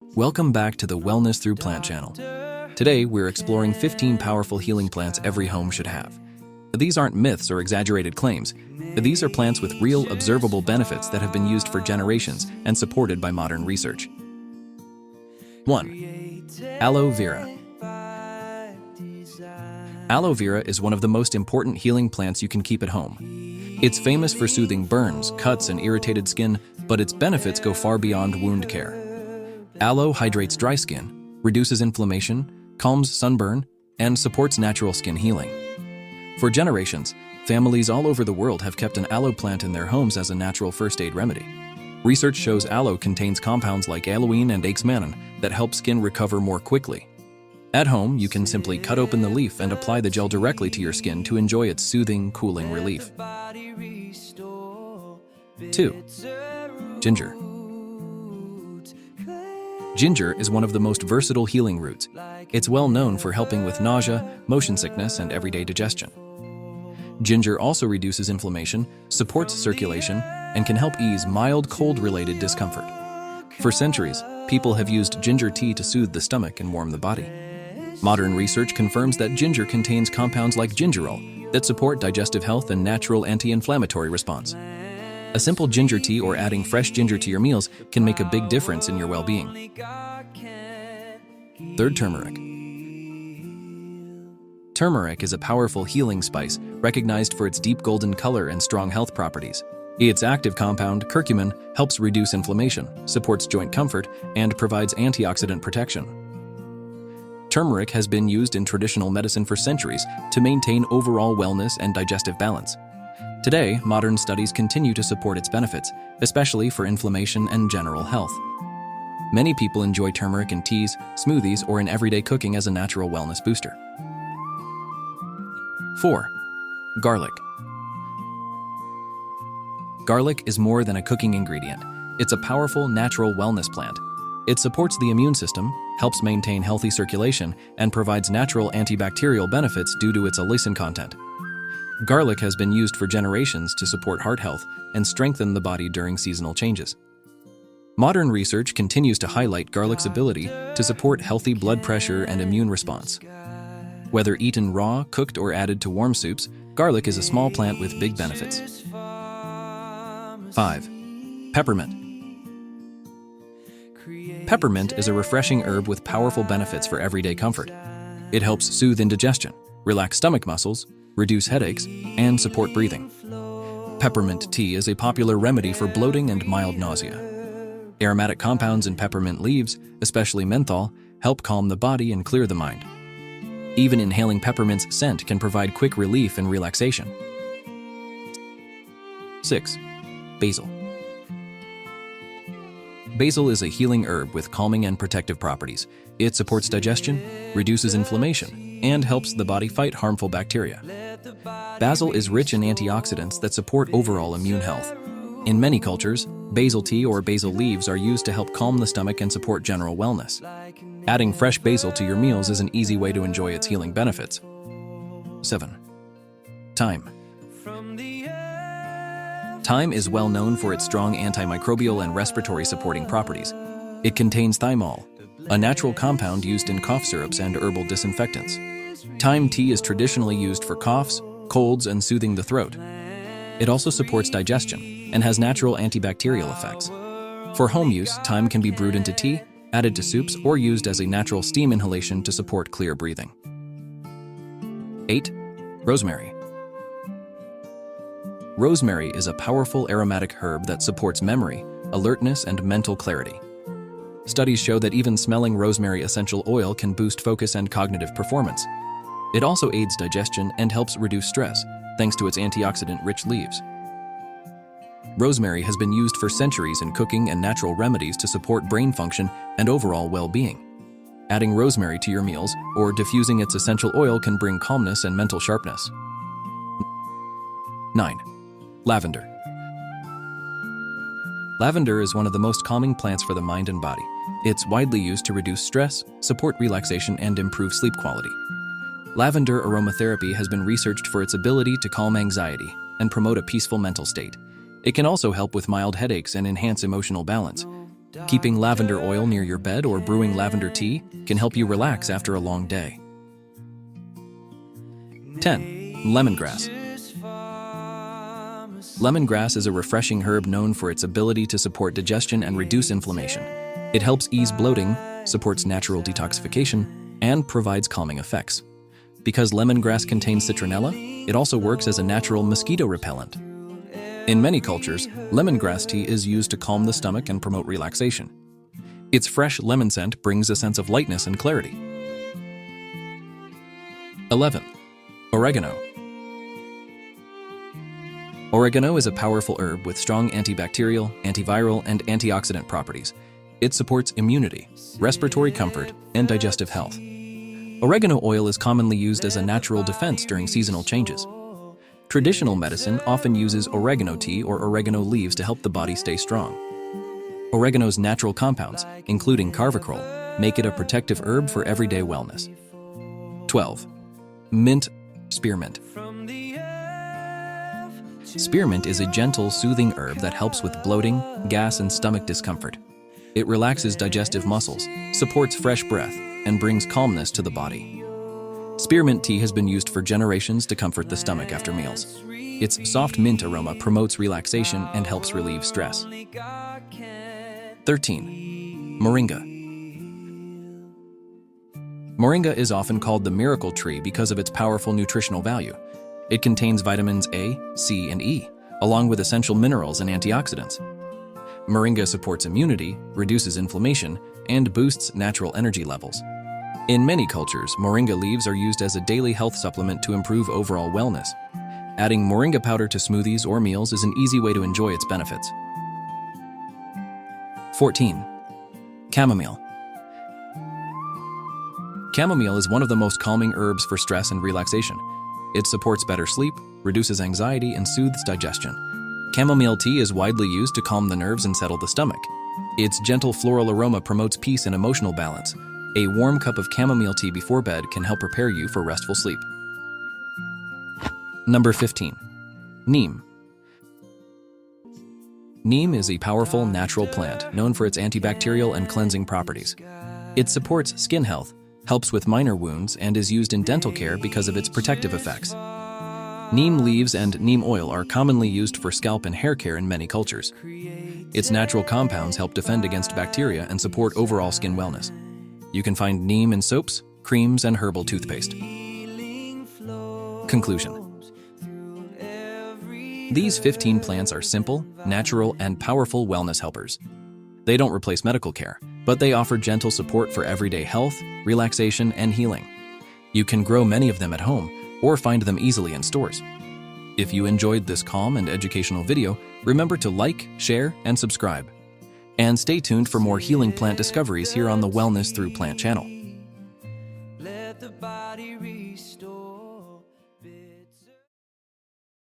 Welcome back to the Wellness Through Plant channel. Today, we're exploring 15 powerful healing plants every home should have. These aren't myths or exaggerated claims. These are plants with real, observable benefits that have been used for generations and supported by modern research. 1. Aloe Vera. Aloe vera is one of the most important healing plants you can keep at home. It's famous for soothing burns, cuts, and irritated skin, but its benefits go far beyond wound care. Aloe hydrates dry skin, reduces inflammation, calms sunburn, and supports natural skin healing. For generations, families all over the world have kept an aloe plant in their homes as a natural first aid remedy. Research shows aloe contains compounds like aloin and axmanin that help skin recover more quickly. At home, you can simply cut open the leaf and apply the gel directly to your skin to enjoy its soothing, cooling relief. 2. Ginger. Ginger is one of the most versatile healing roots. It's well known for helping with nausea, motion sickness, and everyday digestion. Ginger also reduces inflammation, supports circulation, and can help ease mild cold-related discomfort. For centuries, people have used ginger tea to soothe the stomach and warm the body. Modern research confirms that ginger contains compounds like gingerol that support digestive health and natural anti-inflammatory response. A simple ginger tea or adding fresh ginger to your meals can make a big difference in your well-being. 3. Turmeric. Turmeric is a powerful healing spice recognized for its deep golden color and strong health properties. Its active compound, curcumin, helps reduce inflammation, supports joint comfort, and provides antioxidant protection. Turmeric has been used in traditional medicine for centuries to maintain overall wellness and digestive balance. Today, modern studies continue to support its benefits, especially for inflammation and general health. Many people enjoy turmeric in teas, smoothies, or in everyday cooking as a natural wellness booster. 4. Garlic. Garlic is more than a cooking ingredient. It's a powerful, natural wellness plant. It supports the immune system, helps maintain healthy circulation, and provides natural antibacterial benefits due to its allicin content. Garlic has been used for generations to support heart health and strengthen the body during seasonal changes. Modern research continues to highlight garlic's ability to support healthy blood pressure and immune response. Whether eaten raw, cooked, or added to warm soups, garlic is a small plant with big benefits. 5. Peppermint. Peppermint is a refreshing herb with powerful benefits for everyday comfort. It helps soothe indigestion, relax stomach muscles, reduce headaches, and support breathing. Peppermint tea is a popular remedy for bloating and mild nausea. Aromatic compounds in peppermint leaves, especially menthol, help calm the body and clear the mind. Even inhaling peppermint's scent can provide quick relief and relaxation. 6. Basil. Basil is a healing herb with calming and protective properties. It supports digestion, reduces inflammation, and helps the body fight harmful bacteria. Basil is rich in antioxidants that support overall immune health. In many cultures, basil tea or basil leaves are used to help calm the stomach and support general wellness. Adding fresh basil to your meals is an easy way to enjoy its healing benefits. 7. Thyme. Thyme is well known for its strong antimicrobial and respiratory supporting properties. It contains thymol, a natural compound used in cough syrups and herbal disinfectants. Thyme tea is traditionally used for coughs, colds, and soothing the throat. It also supports digestion and has natural antibacterial effects. For home use, thyme can be brewed into tea, added to soups, or used as a natural steam inhalation to support clear breathing. 8. Rosemary. Rosemary is a powerful aromatic herb that supports memory, alertness, and mental clarity. Studies show that even smelling rosemary essential oil can boost focus and cognitive performance. It also aids digestion and helps reduce stress, thanks to its antioxidant-rich leaves. Rosemary has been used for centuries in cooking and natural remedies to support brain function and overall well-being. Adding rosemary to your meals or diffusing its essential oil can bring calmness and mental sharpness. 9. Lavender. Lavender is one of the most calming plants for the mind and body. It's widely used to reduce stress, support relaxation, and improve sleep quality. Lavender aromatherapy has been researched for its ability to calm anxiety and promote a peaceful mental state. It can also help with mild headaches and enhance emotional balance. Keeping lavender oil near your bed or brewing lavender tea can help you relax after a long day. 10. Lemongrass. Lemongrass is a refreshing herb known for its ability to support digestion and reduce inflammation. It helps ease bloating, supports natural detoxification, and provides calming effects. Because lemongrass contains citronella, it also works as a natural mosquito repellent. In many cultures, lemongrass tea is used to calm the stomach and promote relaxation. Its fresh lemon scent brings a sense of lightness and clarity. 11. Oregano. Oregano is a powerful herb with strong antibacterial, antiviral, and antioxidant properties. It supports immunity, respiratory comfort, and digestive health. Oregano oil is commonly used as a natural defense during seasonal changes. Traditional medicine often uses oregano tea or oregano leaves to help the body stay strong. Oregano's natural compounds, including carvacrol, make it a protective herb for everyday wellness. 12. Mint, spearmint. Spearmint is a gentle, soothing herb that helps with bloating, gas, and stomach discomfort. It relaxes digestive muscles, supports fresh breath, and brings calmness to the body. Spearmint tea has been used for generations to comfort the stomach after meals. Its soft mint aroma promotes relaxation and helps relieve stress. 13. Moringa. Moringa is often called the miracle tree because of its powerful nutritional value. It contains vitamins A, C, and E, along with essential minerals and antioxidants. Moringa supports immunity, reduces inflammation, and boosts natural energy levels. In many cultures, moringa leaves are used as a daily health supplement to improve overall wellness. Adding moringa powder to smoothies or meals is an easy way to enjoy its benefits. 14. Chamomile. Chamomile is one of the most calming herbs for stress and relaxation. It supports better sleep, reduces anxiety, and soothes digestion. Chamomile tea is widely used to calm the nerves and settle the stomach. Its gentle floral aroma promotes peace and emotional balance. A warm cup of chamomile tea before bed can help prepare you for restful sleep. Number 15. Neem. Neem is a powerful natural plant known for its antibacterial and cleansing properties. It supports skin health, helps with minor wounds, and is used in dental care because of its protective effects. Neem leaves and neem oil are commonly used for scalp and hair care in many cultures. Its natural compounds help defend against bacteria and support overall skin wellness. You can find neem in soaps, creams, and herbal toothpaste. Conclusion. These 15 plants are simple, natural, and powerful wellness helpers. They don't replace medical care, but they offer gentle support for everyday health, relaxation, and healing. You can grow many of them at home or find them easily in stores. If you enjoyed this calm and educational video, remember to like, share, and subscribe. And stay tuned for more healing plant discoveries here on the Wellness Through Plant channel.